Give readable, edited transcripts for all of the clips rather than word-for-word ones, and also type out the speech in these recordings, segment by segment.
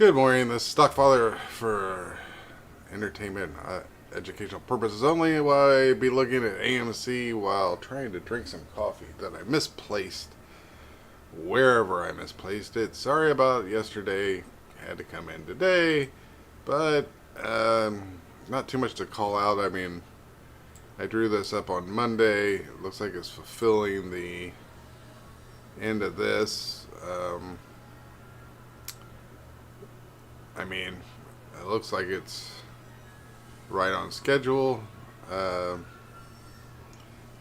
Good morning. This is Stockfather for entertainment, educational purposes only. I'll be looking at AMC while trying to drink some coffee that I misplaced wherever I misplaced it. Sorry about yesterday. Had to come in today, but not too much to call out. I mean, I drew this up on Monday. It looks like it's fulfilling the end of this. I mean, it looks like it's right on schedule.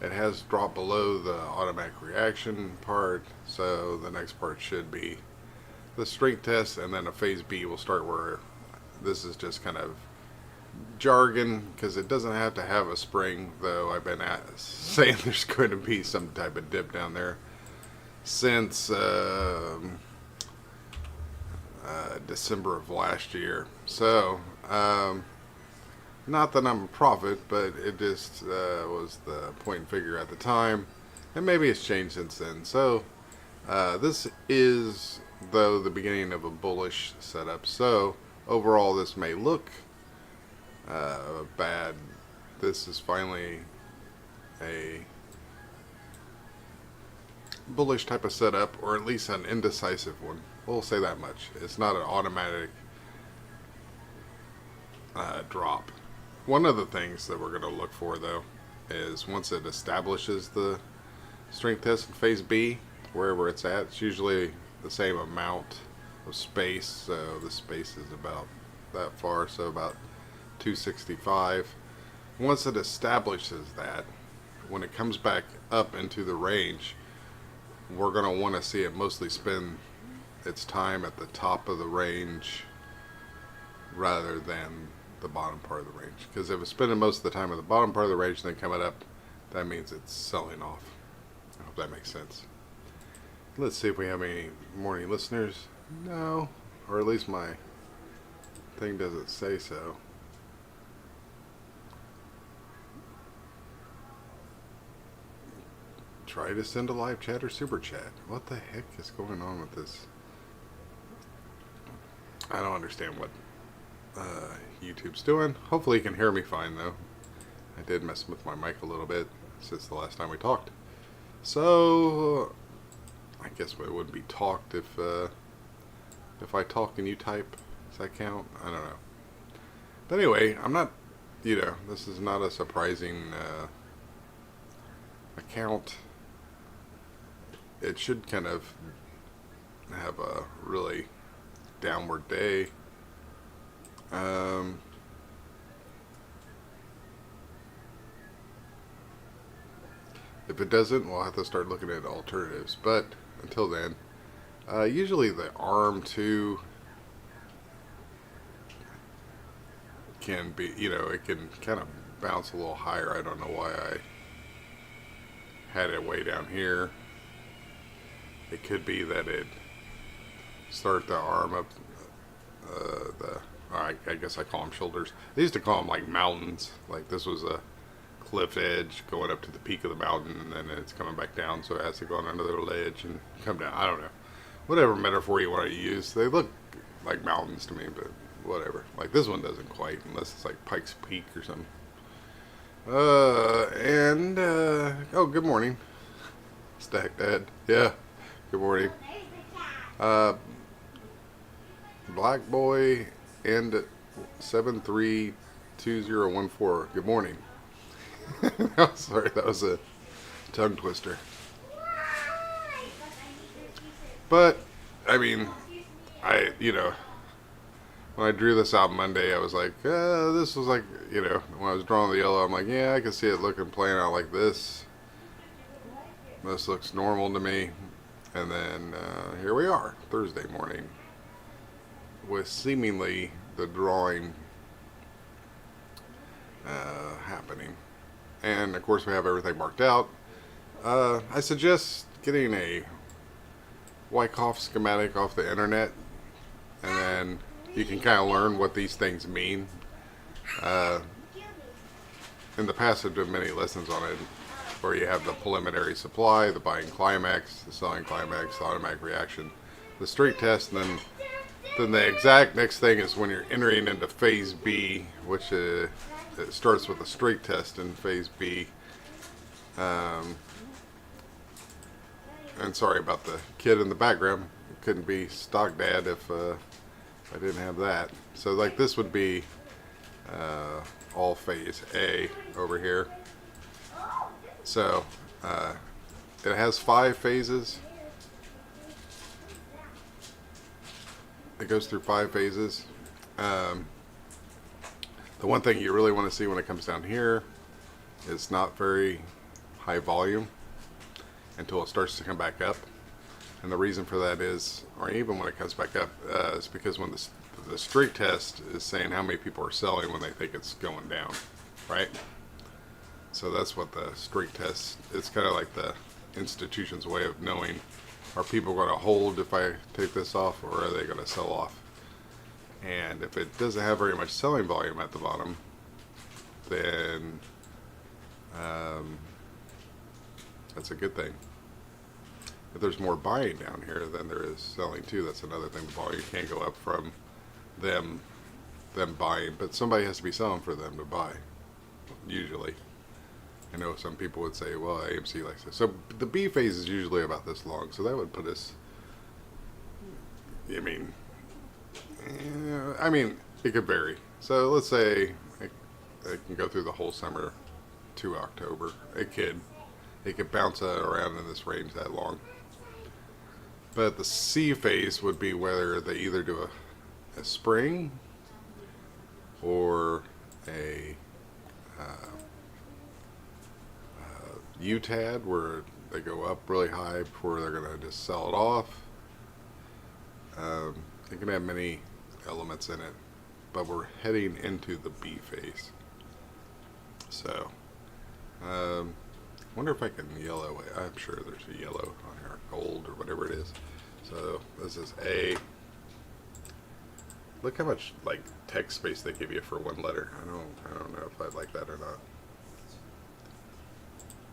It has dropped below the automatic reaction part, so the next part should be the strength test, and then a phase B will start, where this is just kind of jargon because it doesn't have to have a spring, though I've been saying there's going to be some type of dip down there since December of last year. So not that I'm a prophet, but it just was the point and figure at the time, and maybe it's changed since then. So this is, though, the beginning of a bullish setup. So overall this may look bad. This is finally a bullish type of setup, or at least an indecisive one. We'll say that much. It's not an automatic drop. One of the things that we're going to look for, though, is once it establishes the strength test in phase B, wherever it's at, it's usually the same amount of space. So the space is about that far, so about 265. Once it establishes that, when it comes back up into the range, we're going to want to see it mostly spend its time at the top of the range rather than the bottom part of the range. Because if it's spending most of the time at the bottom part of the range and then coming up, that means it's selling off. I hope that makes sense. Let's see if we have any morning listeners. No, or at least my thing doesn't say so. Try to send a live chat or super chat. What the heck is going on with this? I don't understand what YouTube's doing. Hopefully you can hear me fine, though. I did mess with my mic a little bit since the last time we talked. So I guess it wouldn't be talked if I talk and you type. Does that count? I don't know. But anyway, I'm not, this is not a surprising account. It should kind of have a really downward day. If it doesn't, we'll have to start looking at alternatives. But until then, usually the arm too can be, it can kind of bounce a little higher. I don't know why I had it way down here. It could be that it start the arm up I guess I call them shoulders. They used to call them like mountains. Like this was a cliff edge going up to the peak of the mountain, and then it's coming back down, so it has to go on another ledge and come down. I don't know. Whatever metaphor you want to use. They look like mountains to me, but whatever. Like this one doesn't quite, unless it's like Pikes Peak or something. Oh, good morning. Stack Dad. Yeah, good morning. Black Boy and 732014. Good morning. Sorry, that was a tongue twister. But I mean, when I drew this out Monday, I was like, this was like, when I was drawing the yellow, I'm like, yeah, I can see it playing out like this. This looks normal to me. And then here we are, Thursday morning, with seemingly the drawing happening. And of course we have everything marked out. I suggest getting a Wyckoff schematic off the internet, and then you can kind of learn what these things mean. In the past I've done many lessons on it, where you have the preliminary supply, the buying climax, the selling climax, the automatic reaction, the straight test, and then Then the exact next thing is when you're entering into phase B, which it starts with a strength test in phase B. And sorry about the kid in the background. Couldn't be stock dad if I didn't have that. So like this would be all phase A over here. So it has 5 phases. It goes through 5 phases. The one thing you really want to see when it comes down here is not very high volume until it starts to come back up. And the reason for that is, or even when it comes back up, is because when the strength test is saying how many people are selling when they think it's going down, right? So that's what the strength test, it's kind of like the institution's way of knowing, are people going to hold if I take this off, or are they going to sell off? And if it doesn't have very much selling volume at the bottom, then that's a good thing. If there's more buying down here than there is selling too, that's another thing. The volume can't go up from them buying, but somebody has to be selling for them to buy, usually. I know some people would say, well, AMC likes this. So the B phase is usually about this long, so that would put us, I mean, it could vary. So let's say it can go through the whole summer to October. It could bounce around in this range that long. But the C phase would be whether they either do a spring or a UTAD, where they go up really high before they're going to just sell it off. It can have many elements in it, but we're heading into the B phase. So, wonder if I can yellow it. I'm sure there's a yellow on here, gold or whatever it is. So this is A. Look how much like text space they give you for one letter. I don't know if I like that or not.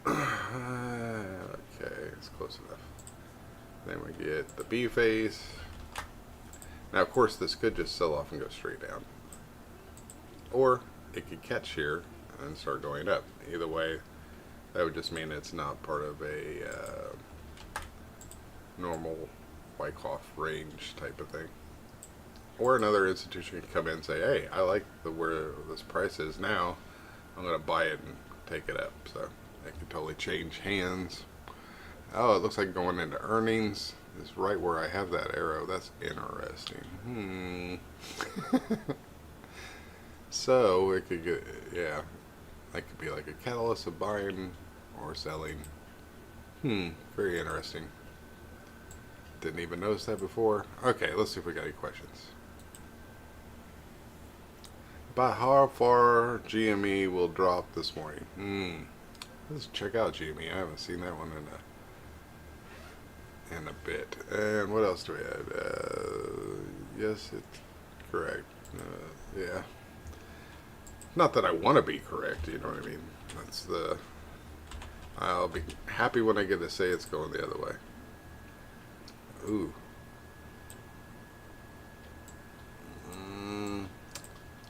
Okay, it's close enough. Then we get the B phase. Now, of course, this could just sell off and go straight down, or it could catch here and start going up. Either way, that would just mean it's not part of a normal Wyckoff range type of thing. Or another institution can come in and say, hey, I like where this price is now. I'm going to buy it and take it up. So it can totally change hands. Oh, it looks like going into earnings is right where I have that arrow. That's interesting. So it could get, yeah, that could be like a catalyst of buying or selling. Very interesting. Didn't even notice that before. Okay, let's see if we got any questions. About how far GME will drop this morning. Let's check out GME. I haven't seen that one in a bit. And what else do we have? Yes, it's correct. Yeah. Not that I want to be correct, you know what I mean? That's I'll be happy when I get to say it's going the other way. Ooh.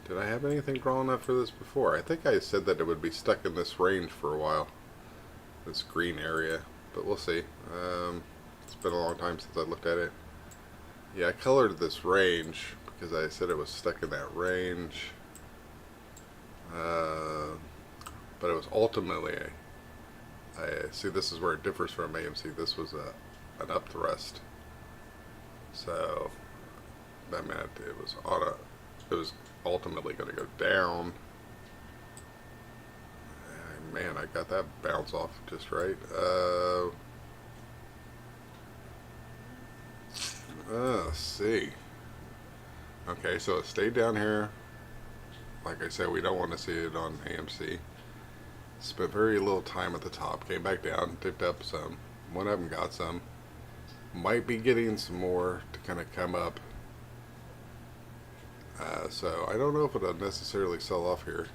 Did I have anything drawn up for this before? I think I said that it would be stuck in this range for a while. This green area. But we'll see. It's been a long time since I looked at it. Yeah, I colored this range because I said it was stuck in that range. But it was ultimately I see, this is where it differs from AMC. This was an upthrust. So that meant it was ultimately going to go down. Man, I got that bounce off just right. Let's see. Okay, so it stayed down here. Like I said, we don't want to see it on AMC. Spent very little time at the top. Came back down, ticked up some. One of them got some. Might be getting some more to kind of come up. So I don't know if it'll necessarily sell off here.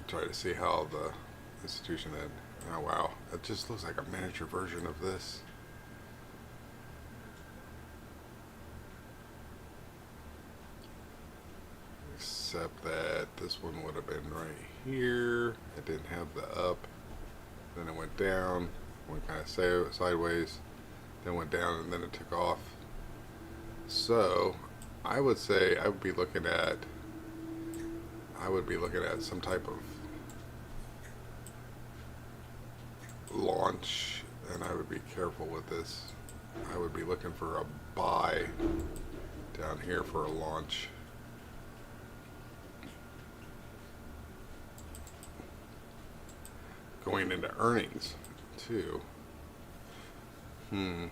Try to see how the institution had. Oh wow, it just looks like a miniature version of this. except that this one would have been right here. It didn't have the up. Then it went down, went kind of sideways, then went down, and then it took off. So I would say I would be looking at some type of launch, and I would be careful with this. I would be looking for a buy down here for a launch. Going into earnings too. And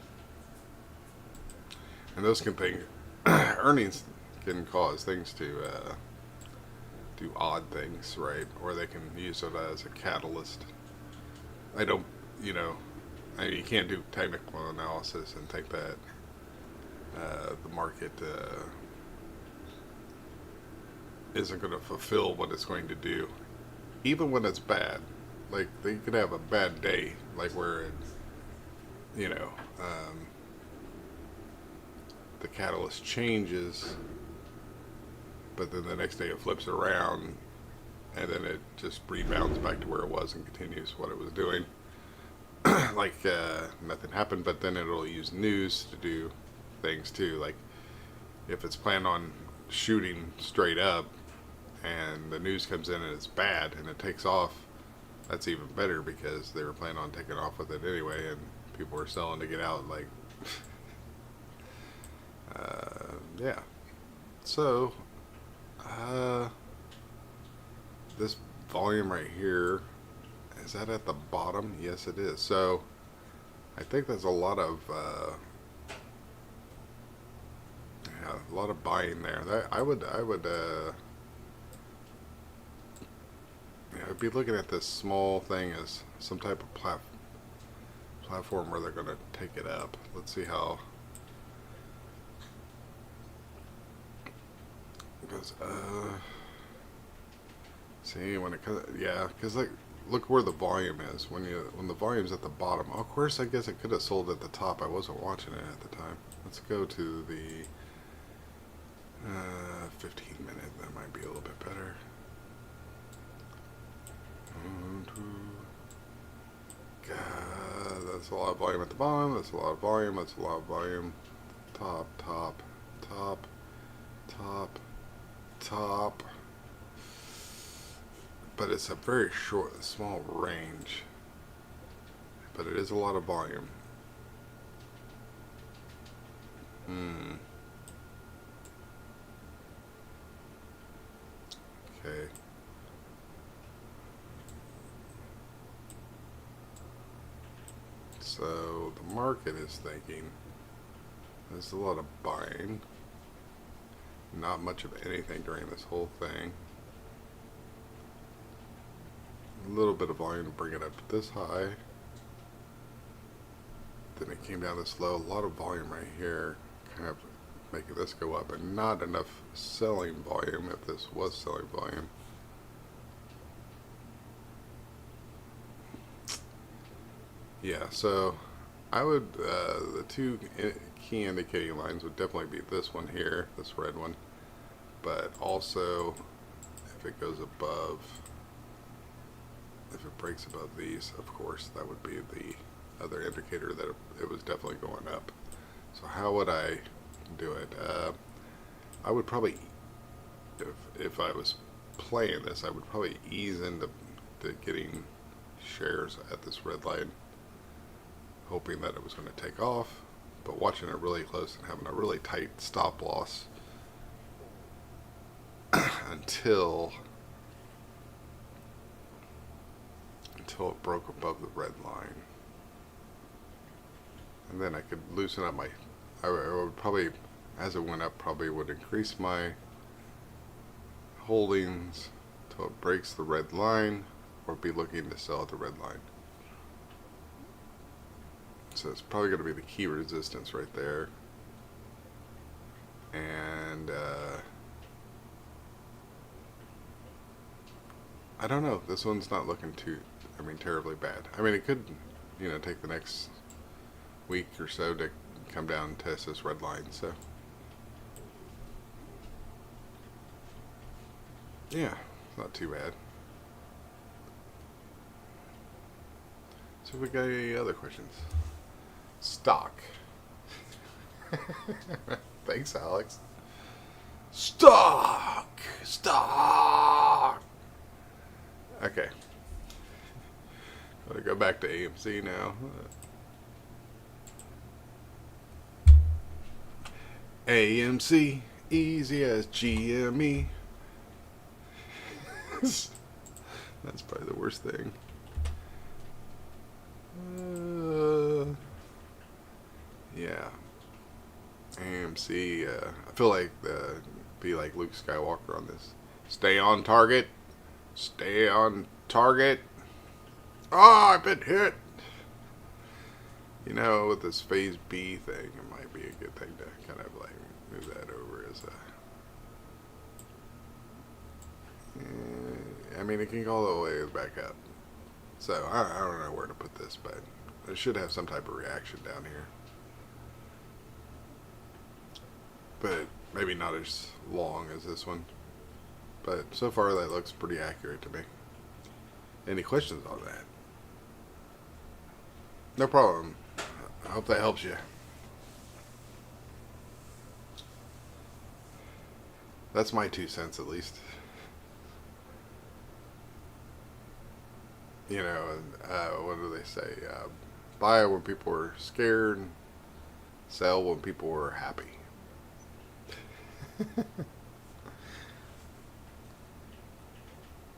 those can earnings can cause things to do odd things, right? Or they can use it as a catalyst. I don't, you mean, you can't do technical analysis and think that the market isn't going to fulfill what it's going to do, even when it's bad. Like, they could have a bad day, like where it, the catalyst changes, but then the next day it flips around, and then it just rebounds back to where it was and continues what it was doing. Like nothing happened, but then it'll use news to do things too. Like if it's planned on shooting straight up and the news comes in and it's bad and it takes off, that's even better because they were planning on taking off with it anyway, and people were selling to get out. Like yeah. So this volume right here, is that at the bottom? Yes, it is. So I think there's a lot of buying there. I would I'd be looking at this small thing as some type of platform where they're going to take it up. Let's see how it goes. See, when it comes, yeah, because like, look where the volume is. When the volume's at the bottom, of course, I guess it could have sold at the top. I wasn't watching it at the time. Let's go to the 15 minute. That might be a little bit better. God, that's a lot of volume at the bottom. That's a lot of volume. That's a lot of volume. Top, top, top, top, top. But it's a very small range. But it is a lot of volume. Okay. So the market is thinking there's a lot of buying. Not much of anything during this whole thing. A little bit of volume to bring it up to this high. Then it came down this low. A lot of volume right here, kind of making this go up, and not enough selling volume if this was selling volume. Yeah, so I would, the two key indicating lines would definitely be this one here, this red one, but also if it goes above, if it breaks above these, of course, that would be the other indicator that it was definitely going up. So how would I do it? I would probably, if I was playing this, I would probably ease into getting shares at this red line, hoping that it was going to take off, but watching it really close and having a really tight stop loss until it broke above the red line. And then I could loosen up I would probably, as it went up, probably would increase my holdings until it breaks the red line, or be looking to sell at the red line. So it's probably going to be the key resistance right there. And I don't know. This one's not looking terribly bad. I mean, it could, take the next week or so to come down and test this red line. So Yeah, not too bad. So we got any other questions? Stock. Thanks, Alex. Stock. Stock. Okay. Gotta go back to AMC now. AMC, easy as GME. That's probably the worst thing. Yeah. AMC, I feel like be like Luke Skywalker on this. Stay on target. Stay on target. Oh, I've been hit. You know, with this phase B thing, it might be a good thing to kind of like move that over as a... I mean, it can go all the way back up. So, I don't know where to put this, but it should have some type of reaction down here. But maybe not as long as this one. But so far, that looks pretty accurate to me. Any questions on that? No problem. I hope that helps you. That's my 2 cents at least. You know, what do they say? Buy when people are scared, sell when people are happy.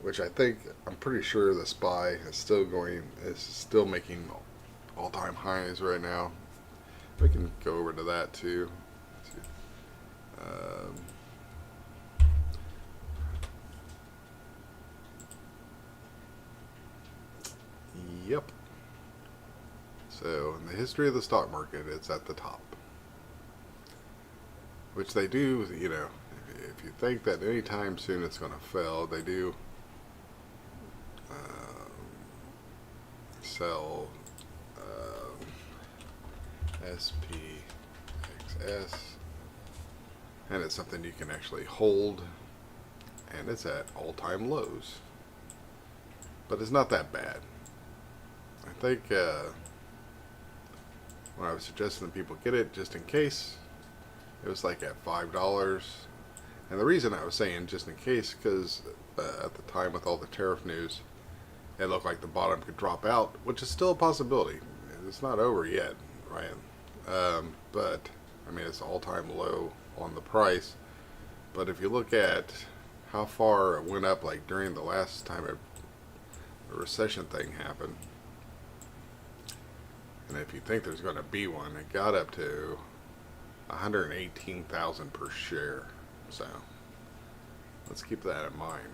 Which I'm pretty sure the SPY is still making all-time highs right now. We can go over to that too. Yep. So in the history of the stock market, it's at the top. Which they do, you know, if you think that anytime soon it's going to fail, they do sell SPXS, and it's something you can actually hold, and it's at all-time lows. But it's not that bad. I think when I was suggesting that people get it just in case, it was like at $5. And the reason I was saying just in case, because at the time with all the tariff news, it looked like the bottom could drop out, which is still a possibility. It's not over yet, right? But, I mean, it's all-time low on the price. But if you look at how far it went up, like during the last time the recession thing happened, and if you think there's going to be one, it got up to 118,000 per share. So let's keep that in mind.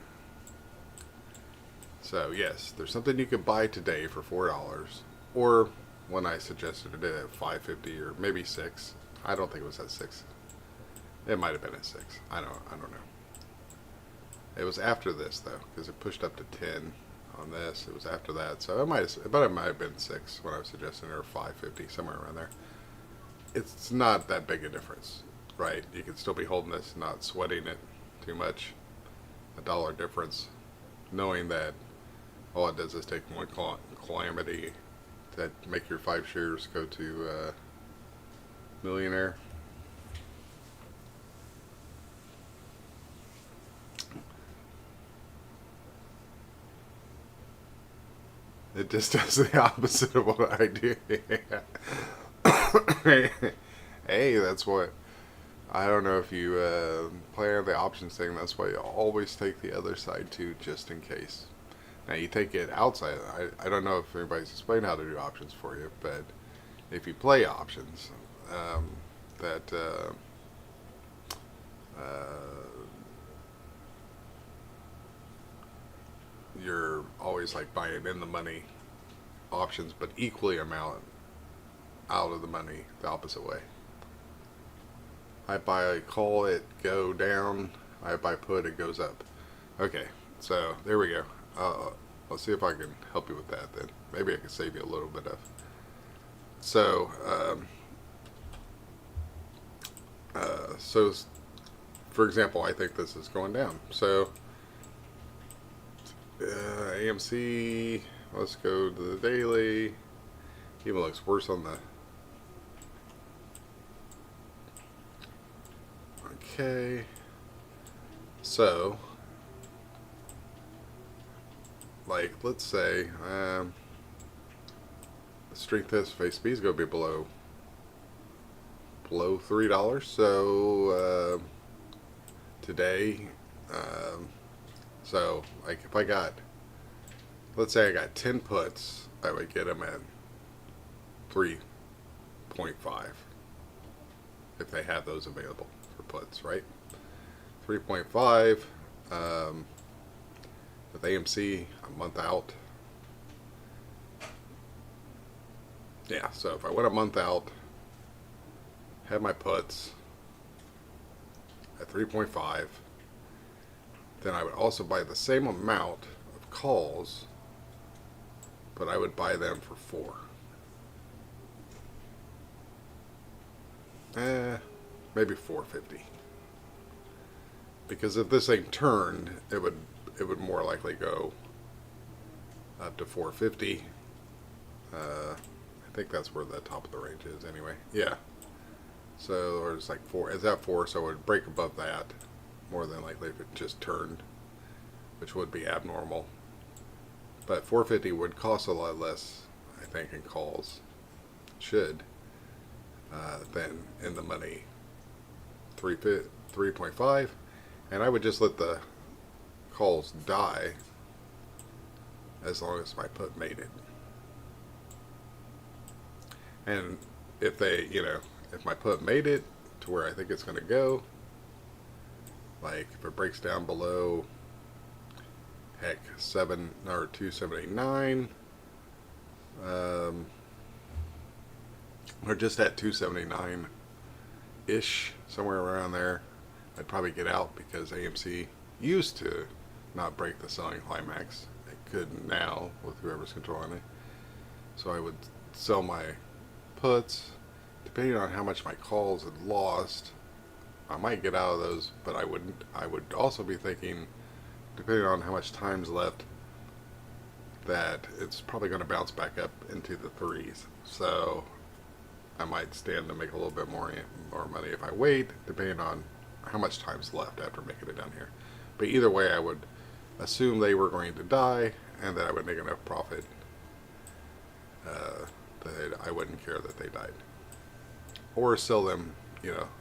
So yes, there's something you could buy today for $4, or when I suggested it at $5.50 or maybe $6. I don't think it was at $6. It might have been at $6. I don't know. It was after this though, because it pushed up to 10 on this. It was after that, so it might have been $6 when I was suggesting, or $5.50, somewhere around there. It's not that big a difference, right? You can still be holding this, not sweating it too much. $1 difference, knowing that all it does is take one calamity to make your 5 shares go to millionaire. It just does the opposite of what I do. Hey, that's what... I don't know if you play on the options thing, that's why you always take the other side too, just in case. Now you take it outside. I don't know if anybody's explained how to do options for you, but if you play options, you're always like buying in the money options, but equally amount out of the money the opposite way. I buy call, it go down. I buy put, it goes up. Okay, so there we go. Let's see if I can help you with that then. Maybe I can save you a little bit of. So, so for example, I think this is going down. So AMC. Let's go to the daily. Even looks worse on the. Okay. So, like, let's say the strength test face B is going to be below $3. So today, so like if I got, let's say I got 10 puts, I would get them at 3.5 if they have those available for puts, right? 3.5 with AMC a month out. Yeah, so if I went a month out, had my puts at 3.5, then I would also buy the same amount of calls, but I would buy them for 4. Maybe 450. Because if this thing turned, it would more likely go up to 450. I think that's where the top of the range is anyway. Yeah. So, or it's like 4. It's at 4, so it would break above that more than likely if it just turned, which would be abnormal. But 450 would cost a lot less, I think, in calls. Should. Than in the money 3.5. And I would just let the calls die as long as my put made it. And if they, if my put made it to where I think it's going to go, like if it breaks down below, heck, 7 or 279, or just at 279 ish, somewhere around there, I'd probably get out because AMC used to not break the selling climax. It could now with whoever's controlling it. So I would sell my puts. Depending on how much my calls had lost, I might get out of those, but I wouldn't. I would also be thinking, depending on how much time's left, that it's probably going to bounce back up into the 3s. So I might stand to make a little bit more money if I wait, depending on how much time's left after making it down here. But either way, I would assume they were going to die, and that I would make enough profit that I wouldn't care that they died. Or sell them,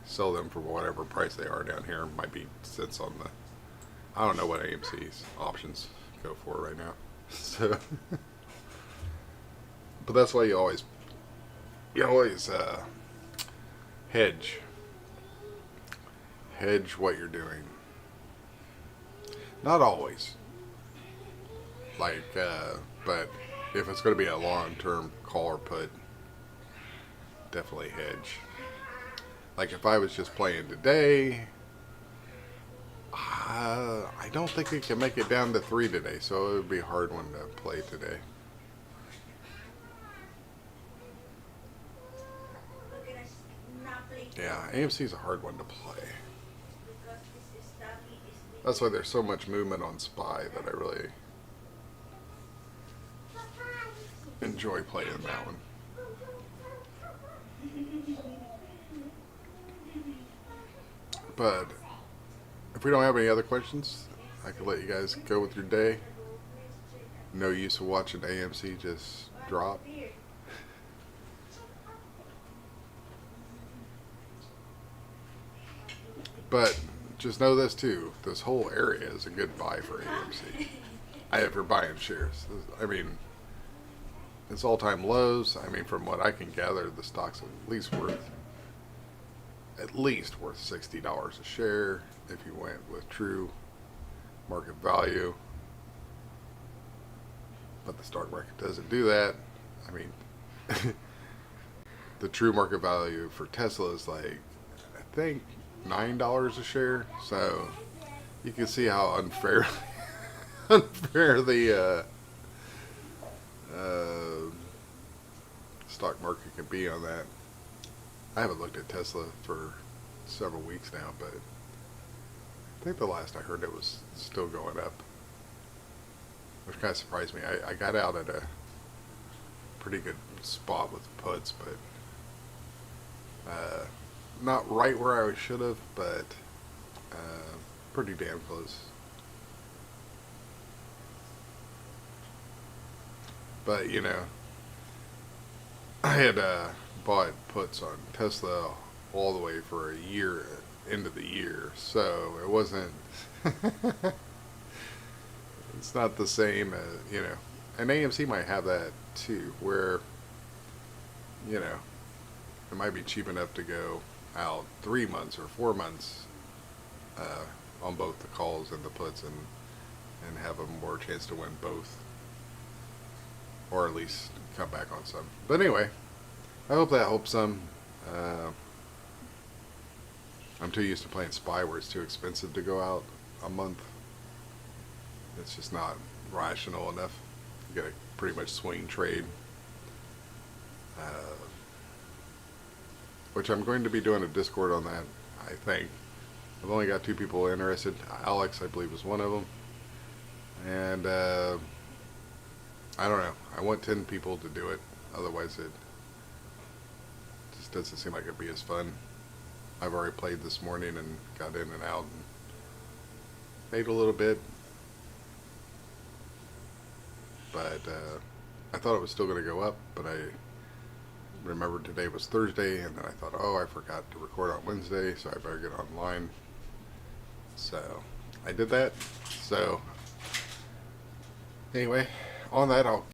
sell them for whatever price they are down here. Might be cents on the, I don't know what AMC's options go for right now. So, but that's why you always hedge what you're doing. Not always. Like, but if it's going to be a long-term call or put, definitely hedge. Like if I was just playing today, I don't think it can make it down to 3 today, so it would be a hard one to play today. Yeah, AMC is a hard one to play. That's why there's so much movement on SPY that I really enjoy playing that one. But if we don't have any other questions, I can let you guys go with your day. No use of watching AMC just drop. But just know this too, this whole area is a good buy for AMC. For buying shares. I mean, it's all-time lows. I mean, from what I can gather, the stock's at least worth $60 a share if you went with true market value. But the stock market doesn't do that. I mean, the true market value for Tesla is like, I think, $9 a share. So you can see how unfair the stock market can be on that. I haven't looked at Tesla for several weeks now, but I think the last I heard it was still going up. which kind of surprised me. I got out at a pretty good spot with puts, but not right where I should have, but pretty damn close. But you know, I had bought puts on Tesla all the way for a year into the year, so it wasn't. It's not the same as, you know, and AMC might have that too, where, you know, it might be cheap enough to go out 3 months or 4 months on both the calls and the puts, and have a more chance to win both, or at least come back on some. But anyway, I hope that helps some. I'm too used to playing SPY where it's too expensive to go out a month. It's just not rational enough. You gotta pretty much swing trade. Which I'm going to be doing a Discord on that, I think. I've only got 2 people interested. Alex, I believe, is one of them. And I don't know. I want 10 people to do it. Otherwise it just doesn't seem like it'd be as fun. I've already played this morning and got in and out and made a little bit. But I thought it was still going to go up, but I remembered today was Thursday, and then I thought, oh, I forgot to record on Wednesday, so I better get online. So I did that. So anyway, on that, I'll